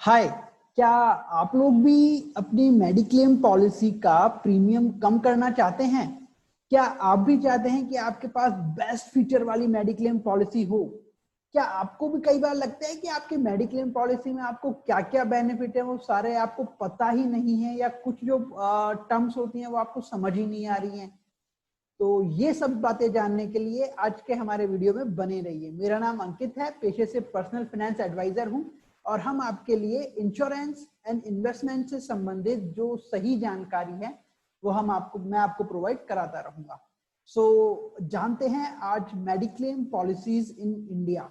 हाय, क्या आप लोग भी अपनी मेडिक्लेम पॉलिसी का प्रीमियम कम करना चाहते हैं? क्या आप भी चाहते हैं कि आपके पास बेस्ट फीचर वाली मेडिक्लेम पॉलिसी हो? क्या आपको भी कई बार लगता है कि आपकी मेडिक्लेम पॉलिसी में आपको क्या-क्या बेनिफिट है वो सारे आपको पता ही नहीं है, या कुछ जो टर्म्स होती हैं वो आपको समझ ही नहीं आ रही हैं? तो ये सब बातें जानने के लिए आज के हमारे वीडियो में बने रहिए। मेरा नाम अंकित है, पेशे से पर्सनल फाइनेंस एडवाइजर हूं और हम आपके लिए इंश्योरेंस एंड इन्वेस्टमेंट से संबंधित जो सही जानकारी है वो मैं आपको प्रोवाइड कराता रहूंगा। जानते हैं आज मेडिक्लेम पॉलिसीज इन इंडिया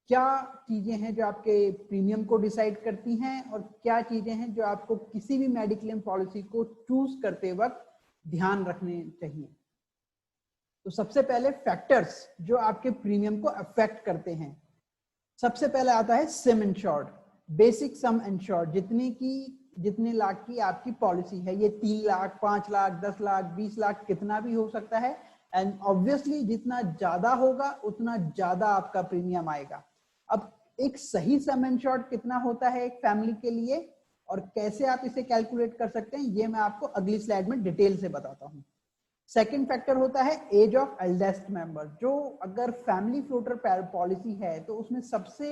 क्या चीजें हैं जो आपके प्रीमियम को डिसाइड करती हैं और क्या चीजें हैं जो आपको किसी भी मेडिक्लेम पॉलिसी को चूज करते वक्त ध्यान रखने चाहिए। तो सबसे पहले फैक्टर्स जो आपके प्रीमियम को अफेक्ट करते हैं, सबसे पहले आता है सम इंश्योर्ड, बेसिक सम इंश्योर्ड, जितने लाख की आपकी पॉलिसी है। ये 3 लाख, 5 लाख, 10 लाख, 20 लाख कितना भी हो सकता है। एंड ऑब्वियसली जितना ज्यादा होगा उतना ज्यादा आपका प्रीमियम आएगा। अब एक सही सम इंश्योर्ड कितना होता है एक फैमिली के लिए और कैसे आप इसे कैलकुलेट कर सकते हैं, ये मैं आपको अगली स्लाइड में डिटेल से बताता हूँ। सेकेंड फैक्टर होता है एज ऑफ एल्डेस्ट मेंबर। जो अगर फैमिली फ्लोटर पॉलिसी है तो उसमें सबसे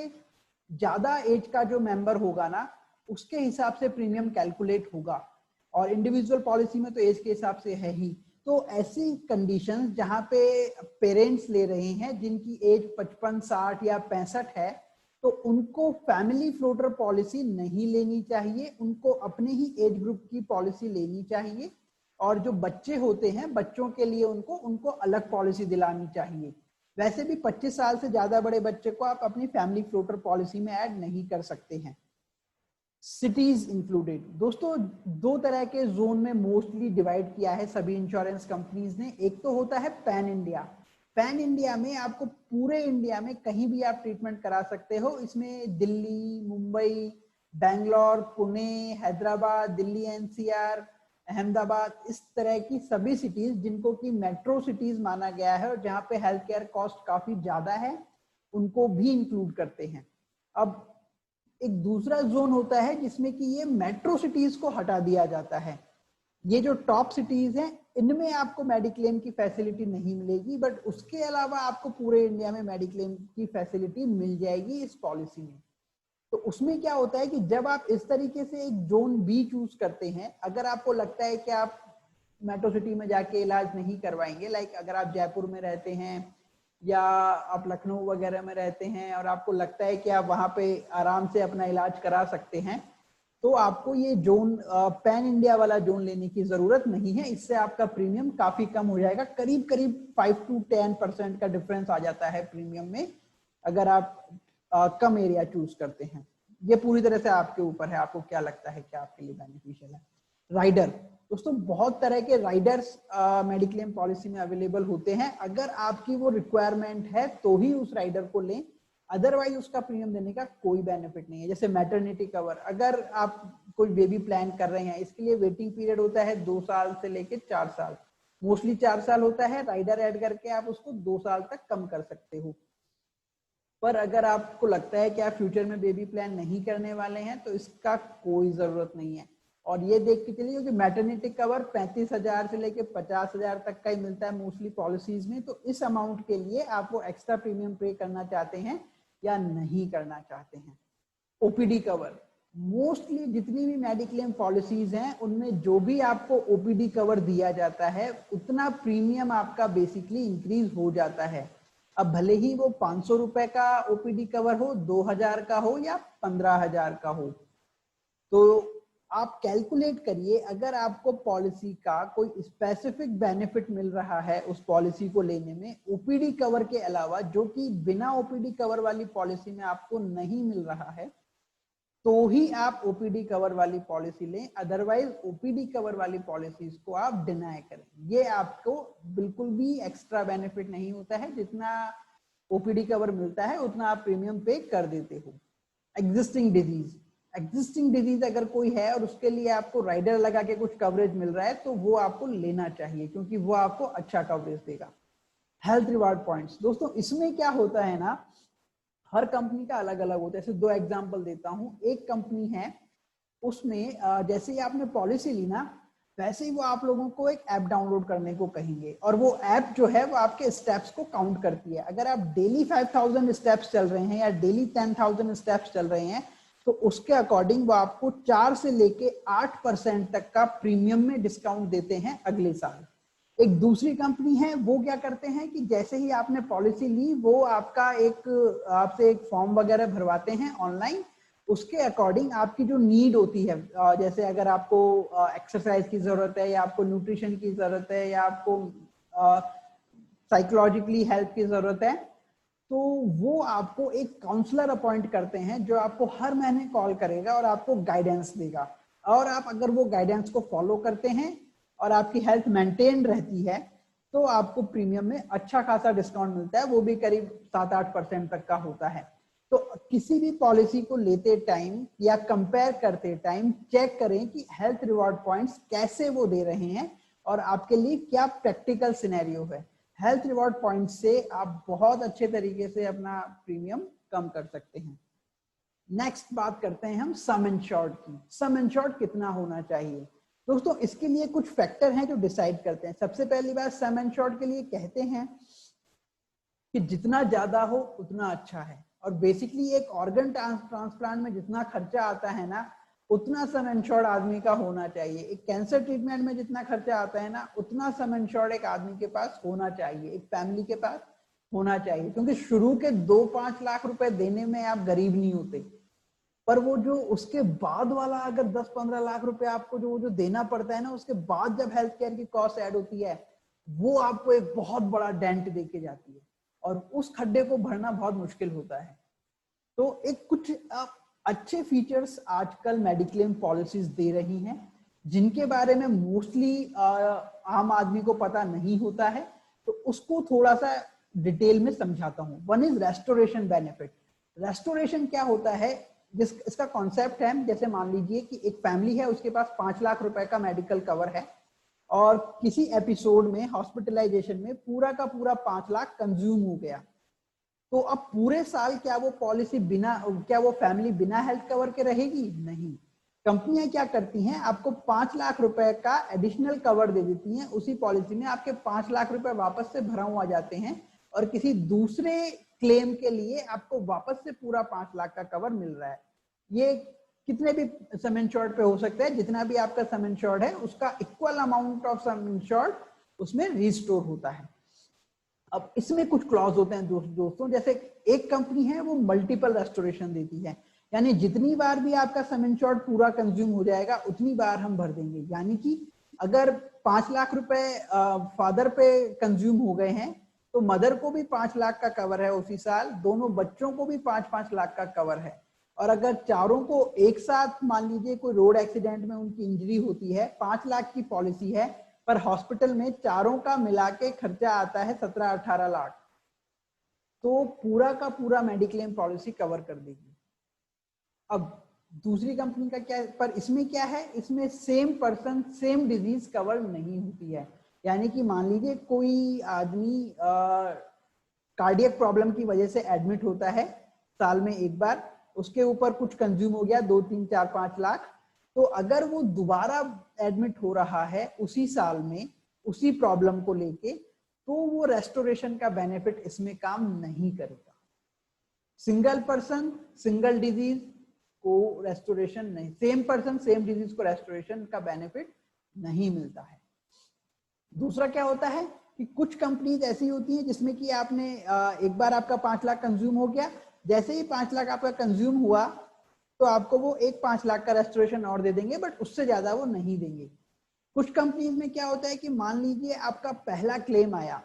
ज्यादा एज का जो मेंबर होगा ना, उसके हिसाब से प्रीमियम कैलकुलेट होगा। और इंडिविजुअल पॉलिसी में तो एज के हिसाब से है ही। तो ऐसी कंडीशंस जहां पे पेरेंट्स ले रहे हैं जिनकी एज 55, 60 या 65 है, तो उनको फैमिली फ्लोटर पॉलिसी नहीं लेनी चाहिए, उनको अपने ही एज ग्रुप की पॉलिसी लेनी चाहिए। और जो बच्चे होते हैं, बच्चों के लिए उनको अलग पॉलिसी दिलानी चाहिए। वैसे भी 25 साल से ज्यादा बड़े बच्चे को आप अपनी फैमिली फ्लोटर पॉलिसी में ऐड नहीं कर सकते हैं। Cities included. दोस्तों, दो तरह के जोन में मोस्टली डिवाइड किया है सभी इंश्योरेंस कंपनीज ने। एक तो होता है पैन इंडिया। पैन इंडिया में आपको पूरे इंडिया में कहीं भी आप ट्रीटमेंट करा सकते हो। इसमें दिल्ली, मुंबई, बेंगलोर, पुणे, हैदराबाद, दिल्ली एनसीआर, अहमदाबाद, इस तरह की सभी सिटीज जिनको कि मेट्रो सिटीज माना गया है और जहां पे हेल्थ केयर कॉस्ट काफी ज्यादा है, उनको भी इंक्लूड करते हैं। अब एक दूसरा जोन होता है जिसमें कि ये मेट्रो सिटीज को हटा दिया जाता है। ये जो टॉप सिटीज हैं, इनमें आपको मेडिक्लेम की फैसिलिटी नहीं मिलेगी, बट उसके अलावा आपको पूरे इंडिया में मेडिक्लेम की फैसिलिटी मिल जाएगी इस पॉलिसी में। तो उसमें क्या होता है कि जब आप इस तरीके से एक जोन बी चूज करते हैं, अगर आपको लगता है कि आप मेट्रो सिटी में जाके इलाज नहीं करवाएंगे, लाइक अगर आप जयपुर में रहते हैं या आप लखनऊ वगैरह में रहते हैं और आपको लगता है कि आप वहां पे आराम से अपना इलाज करा सकते हैं, तो आपको ये जोन पैन इंडिया वाला जोन लेने की जरूरत नहीं है। इससे आपका प्रीमियम काफी कम हो जाएगा, करीब करीब 5 to 10% का डिफरेंस आ जाता है प्रीमियम में अगर आप कम एरिया चूज करते हैं। ये पूरी तरह से आपके ऊपर है, आपको क्या लगता है क्या आपके लिए बेनिफिशियल है। राइडर। दोस्तों, बहुत तरह के राइडर्स मेडिक्लेम पॉलिसी में अवेलेबल होते हैं। अगर आपकी वो रिक्वायरमेंट है तो ही उस राइडर को लें, अदरवाइज उसका प्रीमियम देने का कोई बेनिफिट नहीं है। जैसे मैटरनिटी कवर, अगर आप कोई बेबी प्लान कर रहे हैं, इसके लिए वेटिंग पीरियड होता है 2 साल से लेके 4 साल, मोस्टली 4 साल होता है। राइडर ऐड करके आप उसको 2 साल तक कम कर सकते हो। पर अगर आपको लगता है कि आप फ्यूचर में बेबी प्लान नहीं करने वाले हैं तो इसका कोई जरूरत नहीं है। और ये देख के चलिए कि मैटरनिटी कवर 35,000 से लेके 50,000 तक का ही मिलता है मोस्टली पॉलिसीज में। तो इस अमाउंट के लिए आप वो एक्स्ट्रा प्रीमियम पे करना चाहते हैं या नहीं करना चाहते हैं। ओपीडी कवर, मोस्टली जितनी भी मेडिक्लेम पॉलिसीज हैं उनमें जो भी आपको ओपीडी कवर दिया जाता है, उतना प्रीमियम आपका बेसिकली इंक्रीज हो जाता है। अब भले ही वो 500 रुपए का ओपीडी कवर हो, 2000 का हो या 15,000 का हो, तो आप कैलकुलेट करिए। अगर आपको पॉलिसी का कोई स्पेसिफिक बेनिफिट मिल रहा है उस पॉलिसी को लेने में ओपीडी कवर के अलावा, जो कि बिना ओपीडी कवर वाली पॉलिसी में आपको नहीं मिल रहा है, तो ही आप ओपीडी कवर वाली पॉलिसी लें। अदरवाइज ओपीडी कवर वाली पॉलिसीज को आप डिनाई करें। ये आपको बिल्कुल भी एक्स्ट्रा बेनिफिट नहीं होता है। जितना ओपीडी कवर मिलता है उतना आप प्रीमियम पे कर देते हो। एग्जिस्टिंग डिजीज, एग्जिस्टिंग डिजीज अगर कोई है और उसके लिए आपको राइडर लगा के कुछ कवरेज मिल रहा है तो वो आपको लेना चाहिए, क्योंकि वो आपको अच्छा कवरेज देगा। Health reward points. दोस्तों, इसमें क्या होता है ना, हर कंपनी का अलग अलग होता है। जैसे 2 एग्जांपल देता हूं। एक कंपनी है, उसमें जैसे ही आपने पॉलिसी ली ना, वैसे ही वो आप लोगों को एक ऐप डाउनलोड करने को कहेंगे, और वो ऐप जो है वो आपके स्टेप्स को काउंट करती है। अगर आप डेली 5000 स्टेप्स चल रहे हैं या डेली 10,000 स्टेप्स चल रहे हैं, तो उसके अकॉर्डिंग वो आपको 4 से लेके 8% तक का प्रीमियम में डिस्काउंट देते हैं अगले साल। एक दूसरी कंपनी है, वो क्या करते हैं कि जैसे ही आपने पॉलिसी ली, वो आपका आपसे एक फॉर्म वगैरह भरवाते हैं ऑनलाइन। उसके अकॉर्डिंग आपकी जो नीड होती है, जैसे अगर आपको एक्सरसाइज की जरूरत है, या आपको न्यूट्रिशन की जरूरत है, या आपको साइकोलॉजिकली हेल्प की जरूरत है, तो वो आपको एक काउंसलर अपॉइंट करते हैं, जो आपको हर महीने कॉल करेगा और आपको गाइडेंस देगा। और आप अगर वो गाइडेंस को फॉलो करते हैं और आपकी हेल्थ मेंटेन रहती है, तो आपको प्रीमियम में अच्छा खासा डिस्काउंट मिलता है, वो भी करीब 7-8% तक का होता है। तो किसी भी पॉलिसी को लेते टाइम या कंपेयर करते टाइम चेक करें कि हेल्थ रिवॉर्ड पॉइंट्स कैसे वो दे रहे हैं और आपके लिए क्या प्रैक्टिकल सिनेरियो है। हेल्थ रिवॉर्ड पॉइंट से आप बहुत अच्छे तरीके से अपना प्रीमियम कम कर सकते हैं। नेक्स्ट बात करते हैं हम सम इंश्योर्ड की। सम इंश्योर्ड कितना होना चाहिए? दोस्तों, इसके लिए कुछ फैक्टर हैं जो डिसाइड करते हैं। सबसे पहली बात, सम इंश्योर्ड के लिए कहते हैं कि जितना ज्यादा हो उतना अच्छा है। और बेसिकली एक ऑर्गन ट्रांसप्लांट में जितना खर्चा आता है ना, उतना सम इंश्योर्ड आदमी का होना चाहिए। एक कैंसर ट्रीटमेंट में जितना खर्चा आता है ना, उतना सम इंश्योर्ड एक आदमी के पास होना चाहिए, एक फैमिली के पास होना चाहिए। क्योंकि शुरू के 2-5 लाख रुपए देने में आप गरीब नहीं होते, पर वो जो उसके बाद वाला अगर 10-15 लाख रुपए आपको जो देना पड़ता है ना, उसके बाद जब हेल्थ केयर की कॉस्ट ऐड होती है, वो आपको एक बहुत बड़ा डेंट देके जाती है, और उस खड्डे को भरना बहुत मुश्किल होता है। तो एक कुछ अच्छे फीचर्स आजकल मेडिक्लेम पॉलिसीज दे रही हैं, जिनके बारे में मोस्टली आम आदमी को पता नहीं होता है, तो उसको थोड़ा सा डिटेल में समझाता हूं। One is restoration benefit. Restoration क्या होता है? इसका कॉन्सेप्ट है, जैसे मान लीजिए कि एक फैमिली है, उसके पास 5 लाख रुपए का मेडिकल कवर है, और किसी एपिसोड में हॉस्पिटलाइजेशन में पूरा का पूरा 5 लाख कंज्यूम हो गया। तो अब पूरे साल क्या वो फैमिली बिना हेल्थ कवर के रहेगी? नहीं। कंपनियां क्या करती हैं, आपको 5 लाख रुपए का एडिशनल कवर दे देती हैं। उसी पॉलिसी में आपके 5 लाख रुपए वापस से भरा हुआ जाते हैं, और किसी दूसरे क्लेम के लिए आपको वापस से पूरा 5 लाख का कवर मिल रहा है। ये कितने भी सम इंश्योर्ड पे हो सकता है, जितना भी आपका सम इंश्योर्ड है उसका equal amount of some insured उसमें रिस्टोर होता है। अब इसमें कुछ क्लॉज होते हैं दोस्तों। जैसे एक कंपनी है, वो मल्टीपल रेस्टोरेशन देती है, यानी जितनी बार भी आपका सम इंश्योर्ड पूरा कंज्यूम हो जाएगा, उतनी बार हम भर देंगे। यानी कि अगर 5 लाख रुपए फादर पे कंज्यूम हो गए हैं, तो मदर को भी 5 लाख का कवर है उसी साल, दोनों बच्चों को भी 5-5 लाख का कवर है। और अगर चारों को एक साथ, मान लीजिए कोई रोड एक्सीडेंट में उनकी इंजरी होती है, 5 लाख की पॉलिसी है, पर हॉस्पिटल में चारों का मिला के खर्चा आता है 17-18 लाख, तो पूरा का पूरा मेडिक्लेम पॉलिसी कवर कर देगी। अब दूसरी कंपनी का क्या है, पर इसमें क्या है, इसमें same person same disease cover नहीं होती है। यानी कि मान लीजिए कोई आदमी कार्डियक प्रॉब्लम की वजह से एडमिट होता है साल में एक बार, उसके ऊपर कुछ कंज्यूम हो गया 2, 3, 4, 5 लाख, तो अगर वो दोबारा एडमिट हो रहा है उसी साल में उसी प्रॉब्लम को लेके, तो वो रेस्टोरेशन का बेनिफिट इसमें काम नहीं करेगा। सिंगल पर्सन सिंगल डिजीज को रेस्टोरेशन नहीं, सेम पर्सन सेम डिजीज को रेस्टोरेशन का बेनिफिट नहीं मिलता है। दूसरा क्या होता है कि कुछ कंपनीज ऐसी होती हैं जिसमें कि आपने एक बार आपका 5 लाख कंज्यूम हो गया, जैसे ही 5 लाख आपका कंज्यूम हुआ, तो आपको वो एक 5 लाख का रेस्टोरेशन और दे देंगे, बट उससे ज्यादा वो नहीं देंगे। कुछ कंपनीज में क्या होता है कि मान लीजिए आपका पहला क्लेम आया,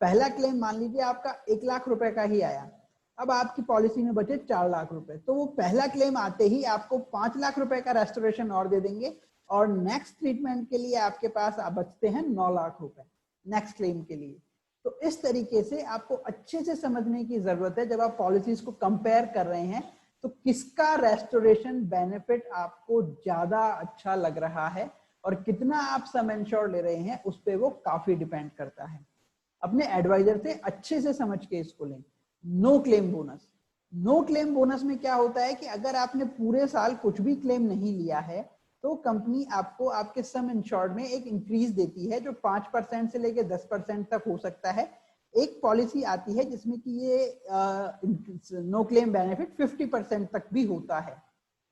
पहला क्लेम मान लीजिए आपका 1 लाख रुपए का ही आया, अब आपकी पॉलिसी में बचे 4 लाख रुपए, तो वो पहला क्लेम आते ही आपको 5 लाख रुपए का रेस्टोरेशन और दे देंगे, और नेक्स्ट ट्रीटमेंट के लिए आपके पास बचते हैं 9 लाख रुपए नेक्स्ट क्लेम के लिए। तो इस तरीके से आपको अच्छे से समझने की जरूरत है, जब आप पॉलिसीज को कंपेयर कर रहे हैं, तो किसका रेस्टोरेशन बेनिफिट आपको ज्यादा अच्छा लग रहा है और कितना आप सम इंश्योर ले रहे हैं, उस पर वो काफी डिपेंड करता है। अपने एडवाइजर से अच्छे से समझ के इसको लें। No claim bonus, no claim bonus में क्या होता है कि अगर आपने पूरे साल कुछ भी क्लेम नहीं लिया है तो कंपनी आपको आपके सम इंश्योर्ड में एक इंक्रीज देती है जो 5% से लेकर 10% तक हो सकता है। एक पॉलिसी आती है जिसमें कि ये नो क्लेम बेनिफिट 50% तक भी होता है,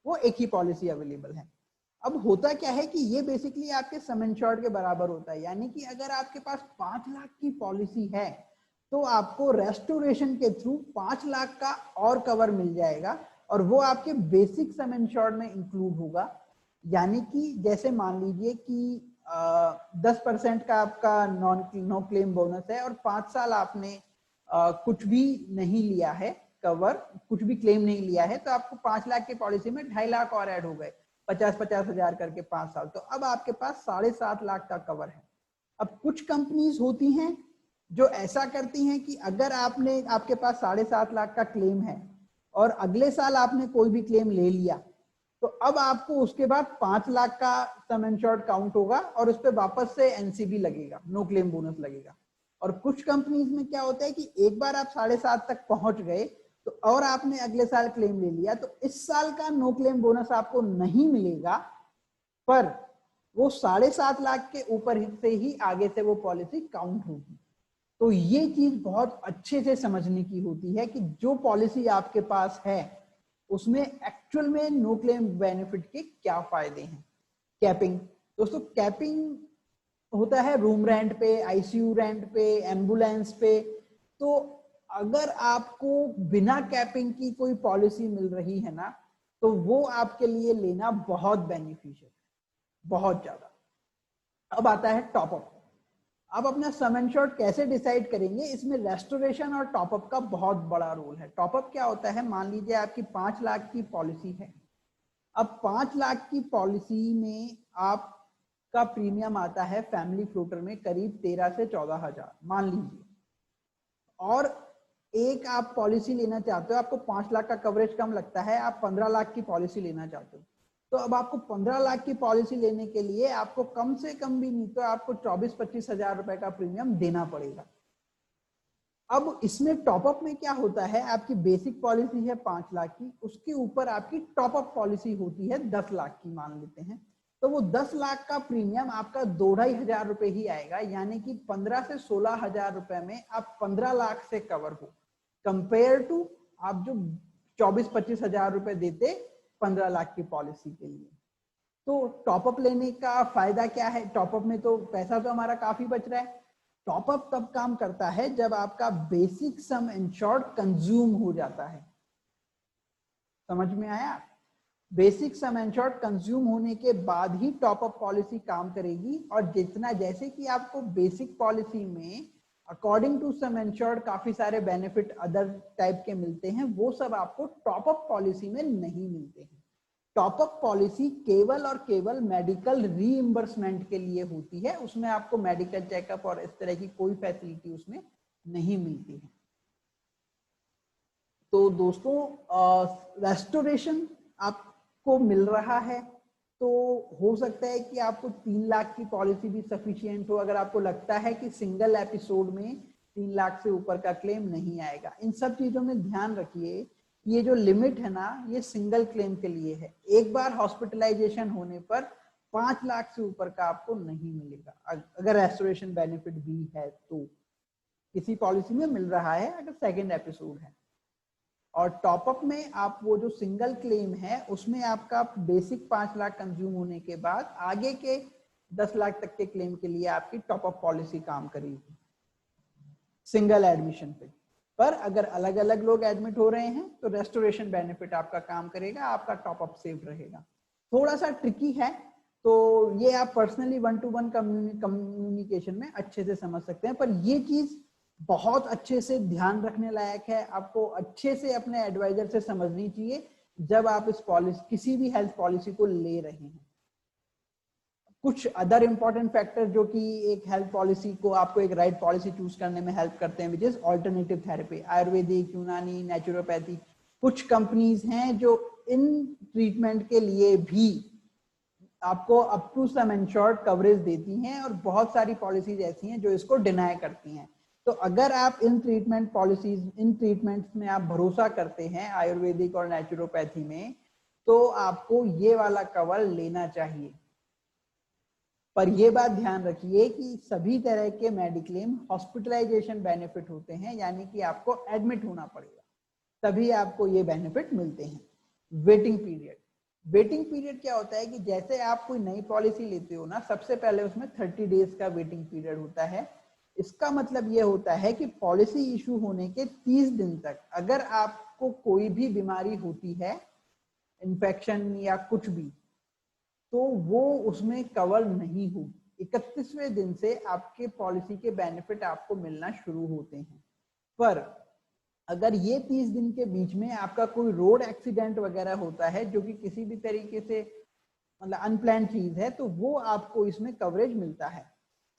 वो एक ही पॉलिसी अवेलेबल है। अब होता क्या है कि ये बेसिकली आपके सम इंश्योर्ड के बराबर होता है, यानी कि अगर आपके पास 5 लाख की पॉलिसी है तो आपको रेस्टोरेशन के थ्रू 5 लाख का और कवर मिल जाएगा और वो आपके बेसिक सम इंश्योर्ड में इंक्लूड होगा। यानी कि जैसे मान लीजिए कि 10% का आपका नो क्लेम बोनस है और 5 साल आपने कुछ भी नहीं लिया है कवर, कुछ भी क्लेम नहीं लिया है, तो आपको 5 लाख की पॉलिसी में 2.5 लाख और ऐड हो गए, 50-50 हजार करके 5 साल, तो अब आपके पास 7.5 लाख का कवर है। अब कुछ कंपनीज होती हैं जो ऐसा करती हैं कि अगर आपके पास 7.5 लाख का क्लेम है और अगले साल आपने कोई भी क्लेम ले लिया तो अब आपको उसके बाद 5 लाख का सम इंश्योर्ड काउंट होगा और उस पर वापस से एनसीबी लगेगा, नो क्लेम बोनस लगेगा। और कुछ कंपनीज में क्या होता है कि एक बार आप 7.5 तक पहुंच गए तो और आपने अगले साल क्लेम ले लिया तो इस साल का नो क्लेम बोनस आपको नहीं मिलेगा, पर वो 7.5 लाख के ऊपर से ही आगे से वो पॉलिसी काउंट होगी। तो ये चीज बहुत अच्छे से समझने की होती है कि जो पॉलिसी आपके पास है उसमें एक्चुअल में नो क्लेम बेनिफिट के क्या फायदे हैं। कैपिंग, दोस्तों कैपिंग होता है रूम रेंट पे, आईसीयू रेंट पे, एम्बुलेंस पे। तो अगर आपको बिना कैपिंग की कोई पॉलिसी मिल रही है ना तो वो आपके लिए लेना बहुत बेनिफिशियल है, बहुत ज्यादा। अब आता है टॉपअप। आप अपना सम इंश्योर्ड कैसे डिसाइड करेंगे, इसमें रेस्टोरेशन और टॉपअप का बहुत बड़ा रोल है। टॉपअप क्या होता है, मान लीजिए आपकी 5 लाख की पॉलिसी है, अब 5 लाख की पॉलिसी में आपका प्रीमियम आता है फैमिली फ्लोटर में करीब 13 से 14 हजार मान लीजिए, और एक आप पॉलिसी लेना चाहते हो, आपको 5 लाख का कवरेज कम लगता है, आप 15 लाख की पॉलिसी लेना चाहते हो, तो अब आपको 15 लाख की पॉलिसी लेने के लिए आपको कम से कम भी नहीं तो आपको 24-25 हजार रुपए का प्रीमियम देना पड़ेगा। अब इसमें टॉपअप में क्या होता है, आपकी बेसिक पॉलिसी है 5 लाख की, उसके ऊपर आपकी टॉपअप पॉलिसी होती है 10 लाख की मान लेते हैं, तो वो 10 लाख का प्रीमियम आपका 2-2.5 हजार रुपए ही आएगा, यानी कि 15 से 16 हजार रुपए में आप 15 लाख से कवर हो, कंपेयर टू आप जो 24-25 हजार रुपए देते 15 लाख की पॉलिसी के लिए। तो टॉपअप लेने का फायदा क्या है, टॉपअप में तो पैसा तो हमारा काफी बच रहा है। टॉपअप तब काम करता है जब आपका बेसिक सम इंश्योर्ड कंज्यूम हो जाता है, समझ में आया। बेसिक सम इंश्योर्ड कंज्यूम होने के बाद ही टॉपअप पॉलिसी काम करेगी, और जितना जैसे कि आपको बेसिक पॉलिसी में अकॉर्डिंग टू सम इंश्योर्ड काफी सारे बेनिफिट अदर टाइप के मिलते हैं, वो सब आपको टॉपअप पॉलिसी में नहीं मिलते हैं। टॉपअप पॉलिसी केवल और केवल मेडिकल रीइंबर्समेंट के लिए होती है, उसमें आपको मेडिकल चेकअप और इस तरह की कोई फैसिलिटी उसमें नहीं मिलती है। तो दोस्तों रेस्टोरेशन आपको मिल रहा है तो हो सकता है कि आपको 3 लाख की पॉलिसी भी सफिशिएंट हो, अगर आपको लगता है कि सिंगल एपिसोड में 3 लाख से ऊपर का क्लेम नहीं आएगा। इन सब चीजों में ध्यान रखिए, ये जो लिमिट है ना ये सिंगल क्लेम के लिए है, एक बार हॉस्पिटलाइजेशन होने पर 5 लाख से ऊपर का आपको नहीं मिलेगा अगर रेस्टोरेशन बेनिफिट भी है तो, किसी पॉलिसी में मिल रहा है अगर सेकेंड एपिसोड है। और टॉपअप में आप वो जो सिंगल क्लेम है उसमें आपका बेसिक 5 लाख कंज्यूम होने के बाद आगे के 10 लाख तक के क्लेम के लिए आपकी टॉपअप पॉलिसी काम करेगी सिंगल एडमिशन पे। पर अगर अलग अलग लोग एडमिट हो रहे हैं तो रेस्टोरेशन बेनिफिट आपका काम करेगा, आपका टॉपअप सेव रहेगा। थोड़ा सा ट्रिकी है, तो ये आप पर्सनली 1-to-1 कम्युनिकेशन में अच्छे से समझ सकते हैं, पर ये चीज बहुत अच्छे से ध्यान रखने लायक है, आपको अच्छे से अपने एडवाइजर से समझनी चाहिए जब आप इस पॉलिसी किसी भी हेल्थ पॉलिसी को ले रहे हैं। कुछ अदर इंपॉर्टेंट फैक्टर जो कि एक हेल्थ पॉलिसी को आपको एक राइट पॉलिसी चूज करने में हेल्प करते हैं, which is alternative therapy, Ayurvedic, यूनानी, नेचुरोपैथी। कुछ कंपनीज हैं जो इन ट्रीटमेंट के लिए भी आपको up to sum insured coverage देती हैं, और बहुत सारी पॉलिसीज ऐसी हैं जो इसको डिनाई करती हैं। तो अगर आप in treatment policies, in treatments में आप भरोसा करते हैं आयुर्वेदिक और नेचुरोपैथी में, तो आपको ये वाला कवर लेना चाहिए। पर ये बात ध्यान रखिए कि सभी तरह के मेडिक्लेम हॉस्पिटलाइजेशन बेनिफिट होते हैं, यानी कि आपको एडमिट होना पड़ेगा तभी आपको ये बेनिफिट मिलते हैं। वेटिंग पीरियड, वेटिंग पीरियड क्या होता है कि जैसे आप कोई नई पॉलिसी लेते हो ना, सबसे पहले उसमें 30 डेज का वेटिंग पीरियड होता है। इसका मतलब ये होता है कि पॉलिसी इशू होने के 30 दिन तक अगर आपको कोई भी बीमारी होती है, इन्फेक्शन या कुछ भी, तो वो उसमें कवर नहीं होगी। 31वें दिन से आपके पॉलिसी के बेनिफिट आपको मिलना शुरू होते हैं। पर अगर ये 30 दिन के बीच में आपका कोई रोड एक्सीडेंट वगैरह होता है जो कि किसी भी तरीके से मतलब अनप्लान चीज है, तो वो आपको इसमें कवरेज मिलता है।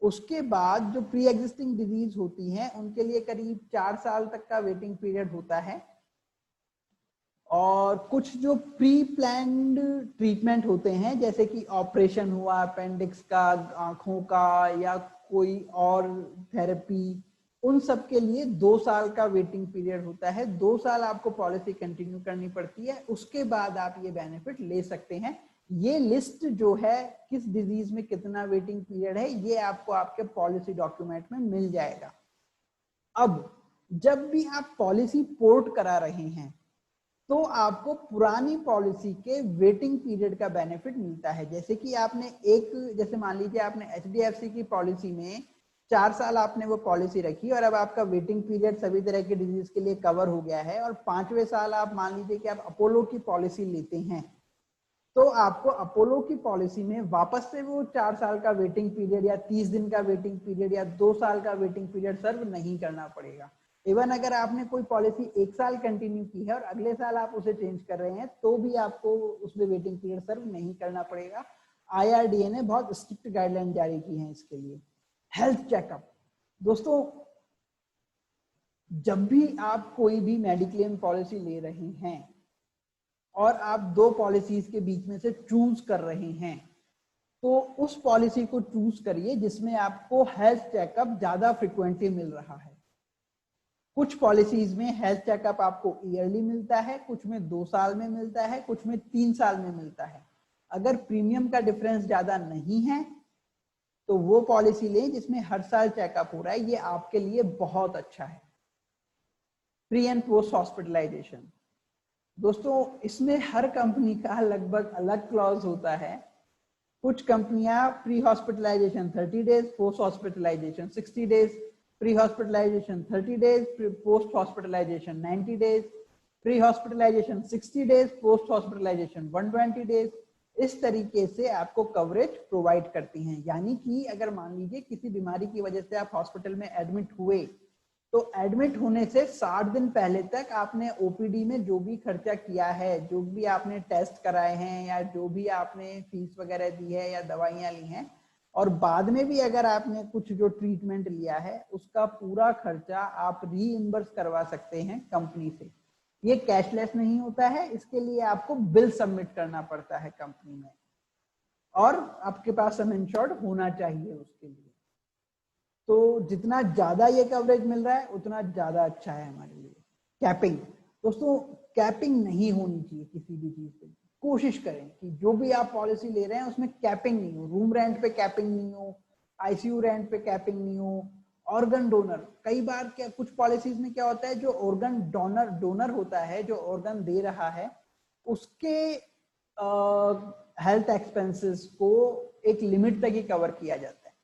उसके बाद जो प्री एग्जिस्टिंग डिजीज होती हैं उनके लिए करीब 4 साल तक का वेटिंग पीरियड होता है। और कुछ जो प्री प्लान्ड ट्रीटमेंट होते हैं जैसे कि ऑपरेशन हुआ अपेंडिक्स का, आंखों का, या कोई और थेरेपी, उन सब के लिए 2 साल का वेटिंग पीरियड होता है। 2 साल आपको पॉलिसी कंटिन्यू करनी पड़ती है, उसके बाद आप ये बेनिफिट ले सकते हैं। ये लिस्ट जो है किस डिजीज में कितना वेटिंग पीरियड है, ये आपको आपके पॉलिसी डॉक्यूमेंट में मिल जाएगा। अब जब भी आप पॉलिसी पोर्ट करा रहे हैं तो आपको पुरानी पॉलिसी के वेटिंग पीरियड का बेनिफिट मिलता है। जैसे कि आपने जैसे मान लीजिए आपने एचडीएफसी की पॉलिसी में 4 साल आपने वो पॉलिसी रखी और अब आपका वेटिंग पीरियड सभी तरह के डिजीज के लिए कवर हो गया है, और 5वें साल आप मान लीजिए कि आप अपोलो की पॉलिसी लेते हैं, तो आपको अपोलो की पॉलिसी में वापस से वो 4 साल का वेटिंग पीरियड या 30 दिन का वेटिंग पीरियड या 2 साल का वेटिंग पीरियड सर्व नहीं करना पड़ेगा। इवन अगर आपने कोई पॉलिसी 1 साल कंटिन्यू की है और अगले साल आप उसे चेंज कर रहे हैं, तो भी आपको उसमें वेटिंग पीरियड सर्व नहीं करना पड़ेगा। आईआरडीए ने बहुत स्ट्रिक्ट गाइडलाइन जारी की है इसके लिए। हेल्थ चेकअप, दोस्तों जब भी आप कोई भी मेडिक्लेम पॉलिसी ले रहे हैं और आप 2 पॉलिसीज के बीच में से चूज कर रहे हैं, तो उस पॉलिसी को चूज करिए जिसमें आपको हेल्थ चेकअप ज्यादा फ्रिक्वेंटली मिल रहा है। कुछ पॉलिसीज में हेल्थ चेकअप आपको ईयरली मिलता है, कुछ में 2 साल में मिलता है, कुछ में 3 साल में मिलता है। अगर प्रीमियम का डिफरेंस ज्यादा नहीं है तो वो पॉलिसी लें जिसमें हर साल चेकअप हो रहा है, ये आपके लिए बहुत अच्छा है। प्री एंड पोस्ट हॉस्पिटलाइजेशन, दोस्तों इसमें हर कंपनी का लगभग अलग क्लॉज होता है। कुछ कंपनियां pre hospitalisation 30 days, post hospitalisation 60 days, pre hospitalisation 30 days, post hospitalisation 90 days, pre hospitalisation 60 days, post hospitalisation 120 days. इस तरीके से आपको कवरेज प्रोवाइड करती हैं। यानी कि अगर मान लीजिए किसी बीमारी की वजह से आप हॉस्पिटल में एडमिट हुए, तो एडमिट होने से 60 दिन पहले तक आपने ओपीडी में जो भी खर्चा किया है, जो भी आपने टेस्ट कराए हैं या जो भी आपने फीस वगैरह दी है या दवाइयां ली हैं, और बाद में भी अगर आपने कुछ जो ट्रीटमेंट लिया है उसका पूरा खर्चा आप रीइंबर्स करवा सकते हैं कंपनी से। ये कैशलेस नहीं होता है, इसके लिए आपको बिल सबमिट करना पड़ता है कंपनी में, और आपके पास सम इंश्योर्ड होना चाहिए उसके लिए। तो जितना ज्यादा ये कवरेज मिल रहा है उतना ज्यादा अच्छा है हमारे लिए। कैपिंग, दोस्तों कैपिंग नहीं होनी चाहिए किसी भी चीज पे। कोशिश करें कि जो भी आप पॉलिसी ले रहे हैं उसमें कैपिंग नहीं हो। रूम रेंट पे कैपिंग नहीं हो, आईसीयू रेंट पे कैपिंग नहीं हो। ऑर्गन डोनर, कई बार क्या कुछ पॉलिसीज में क्या होता है, जो ऑर्गन डोनर होता है, जो ऑर्गन दे रहा है, उसके हेल्थ एक्सपेंसेस को एक लिमिट तक ही कवर किया जाता है,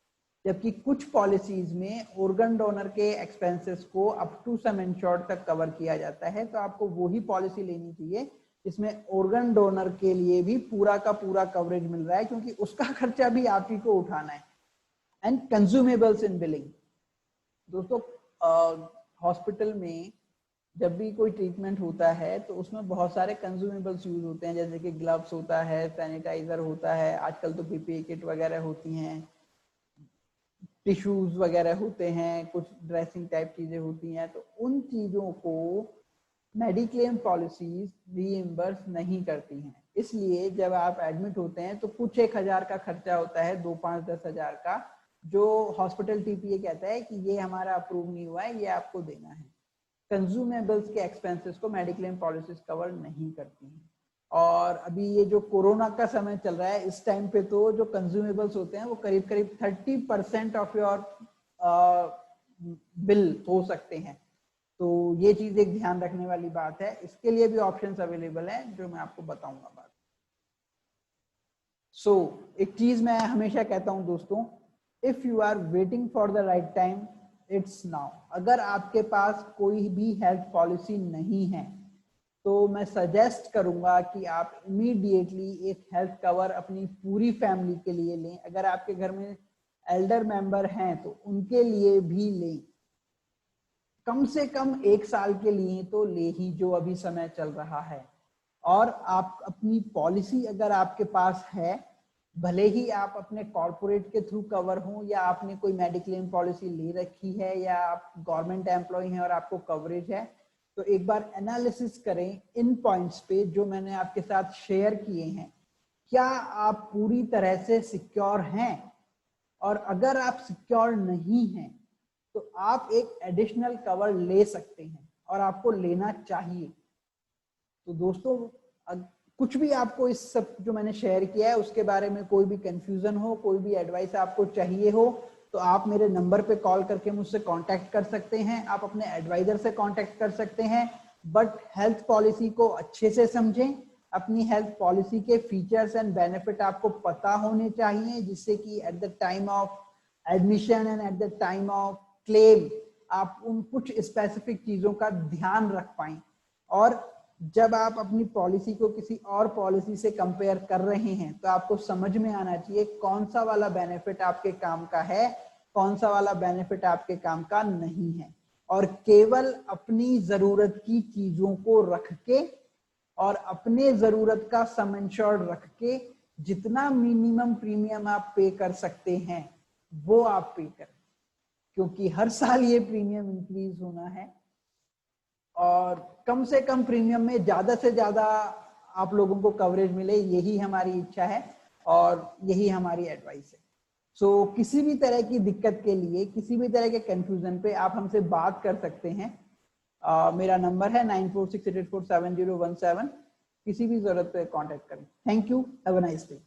जबकि कुछ पॉलिसीज में ऑर्गन डोनर के एक्सपेंसेस को अप टू सम इंश्योर्ड तक कवर किया जाता है। तो आपको वही पॉलिसी लेनी चाहिए जिसमें ऑर्गन डोनर के लिए भी पूरा का पूरा कवरेज मिल रहा है, क्योंकि उसका खर्चा भी आप ही को उठाना है। एंड कंज्यूमेबल्स इन बिलिंग, दोस्तों हॉस्पिटल में जब भी कोई ट्रीटमेंट होता है तो उसमें बहुत सारे कंज्यूमेबल्स यूज होते हैं, जैसे कि ग्लव्स होता है, सैनिटाइजर होता है, आजकल तो पीपीई किट वगैरह होती हैं, टिश्यूज वगैरह होते हैं, कुछ ड्रेसिंग टाइप चीजें होती हैं। तो उन चीजों को मेडिक्लेम पॉलिसीज रीइंबर्स नहीं करती हैं। इसलिए जब आप एडमिट होते हैं तो कुछ 1,000 का खर्चा होता है, 2, 5, 10 हजार का, जो हॉस्पिटल टीपीए कहता है कि ये हमारा अप्रूव नहीं हुआ है, ये आपको देना है। कंज्यूमेबल्स के एक्सपेंसेस को मेडिक्लेम पॉलिसीज कवर नहीं करती हैं। और अभी ये जो कोरोना का समय चल रहा है, इस टाइम पे तो जो कंज्यूमेबल्स होते हैं वो करीब करीब 30% ऑफ योर बिल हो सकते हैं। तो ये चीज एक ध्यान रखने वाली बात है। इसके लिए भी ऑप्शंस अवेलेबल हैं जो मैं आपको बताऊंगा बाद। सो एक चीज मैं हमेशा कहता हूं दोस्तों, if you are waiting for the right time, it's now. अगर आपके पास कोई भी हेल्थ पॉलिसी नहीं है तो मैं सजेस्ट करूंगा कि आप इमीडिएटली एक हेल्थ कवर अपनी पूरी फैमिली के लिए लें। अगर आपके घर में एल्डर मेंबर हैं तो उनके लिए भी लें, कम से कम 1 साल के लिए तो ले ही, जो अभी समय चल रहा है। और आप अपनी पॉलिसी अगर आपके पास है, भले ही आप अपने कॉर्पोरेट के थ्रू कवर हो या आपने कोई मेडिक्लेम पॉलिसी ले रखी है या आप गवर्नमेंट एम्प्लॉय हैं और आपको कवरेज है, तो एक बार एनालिसिस करें इन पॉइंट्स पे जो मैंने आपके साथ शेयर किए हैं। क्या आप पूरी तरह से सिक्योर हैं? और अगर आप सिक्योर नहीं हैं तो आप एक एडिशनल कवर ले सकते हैं और आपको लेना चाहिए। तो दोस्तों, कुछ भी आपको इस सब जो मैंने शेयर किया है उसके बारे में कोई भी कंफ्यूजन हो, कोई भी एडवाइस आपको चाहिए हो, तो आप मेरे नंबर पे कॉल करके मुझसे कांटेक्ट कर सकते हैं। आप अपने एडवाइजर से कांटेक्ट कर सकते हैं। बट हेल्थ पॉलिसी को अच्छे से समझें। अपनी हेल्थ पॉलिसी के फीचर्स एंड बेनिफिट आपको पता होने चाहिए, जिससे कि at the time of admission and at the time of claim आप उन कुछ स्पेसिफिक चीजों का ध्यान रख पाएं। और जब आप अपनी पॉलिसी को किसी और पॉलिसी से कंपेयर कर रहे हैं तो आपको समझ में आना चाहिए कौन सा वाला बेनिफिट आपके काम का है, कौन सा वाला बेनिफिट आपके काम का नहीं है। और केवल अपनी जरूरत की चीजों को रख के और अपने जरूरत का सम इंश्योर्ड रख के जितना मिनिमम प्रीमियम आप पे कर सकते हैं वो आप पे करें, क्योंकि हर साल ये प्रीमियम इंक्रीज होना है। और कम से कम प्रीमियम में ज्यादा से ज्यादा आप लोगों को कवरेज मिले, यही हमारी इच्छा है और यही हमारी एडवाइस है। सो किसी भी तरह की दिक्कत के लिए, किसी भी तरह के कंफ्यूजन पे आप हमसे बात कर सकते हैं। मेरा नंबर है 9468847017। किसी भी जरूरत पे कांटेक्ट करें। Thank you, have a nice day.